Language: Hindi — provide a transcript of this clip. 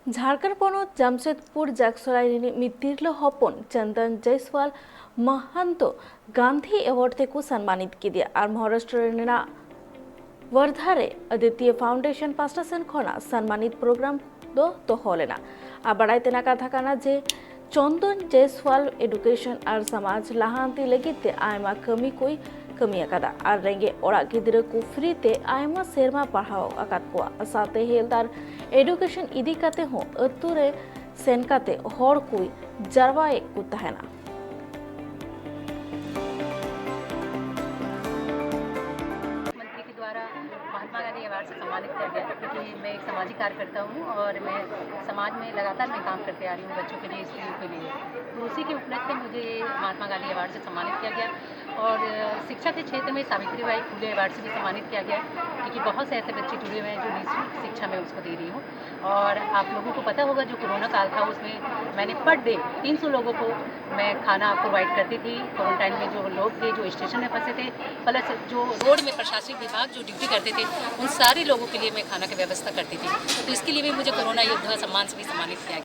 ঝাড়খণ্ড পনত জামশেদপুর জাকসরাইনি मितिरलो हपन चंदन जयसवाल महंतो गांधी अवार्ड तेको सम्मानित किया और महाराष्ट्र वर्धारे अद्वितीय फाउंडेशन पास्टा सेन खना सम्मानित प्रोग्राम तो होलेना आ बड़ाईतेना कथा काना जे चंदन जयसवाल एडुकेशन और समाज लाहांती लगिते आयमा कमी कोई कमी अकादा और रेंगे ओड़ा गिद्रा को फ्री ते आयमा सेरमा पढ़ाओ अकाद को साथे हेल्थ और एडुकेशन इदी काते हो अतुरे सेन काते हर कोई जरवा एक को तहना मंत्री के द्वारा महात्मा गांधी अवार्ड से सम्मानित किया गया क्योंकि मैं एक सामाजिक कार्यकर्ता हूँ और मैं समाज में लगातार मैं काम करते आ रही हूँ बच्चों के लिए, स्त्रियों के लिए। तो उसी के उपलक्ष्य में मुझे महात्मा गांधी अवार्ड से सम्मानित किया गया और शिक्षा के क्षेत्र में सावित्रीबाई फुले अवार्ड से भी सम्मानित किया गया क्योंकि बहुत से ऐसे बच्चे जुड़े हुए हैं जो निःशुल्क शिक्षा में उसको दे रही हूँ। और आप लोगों को पता होगा जो कोरोना काल था उसमें मैंने पर डे 300 लोगों को मैं खाना प्रोवाइड करती थी। क्वारंटाइन में जो लोग थे जो स्टेशन में फंसे थे प्लस जो रोड में प्रशासनिक विभाग जो ड्यूटी करते थे उन सारे लोगों के लिए मैं खाना की व्यवस्था करती थी। तो इसके लिए भी मुझे कोरोना योद्धा सम्मान से भी सम्मानित किया गया।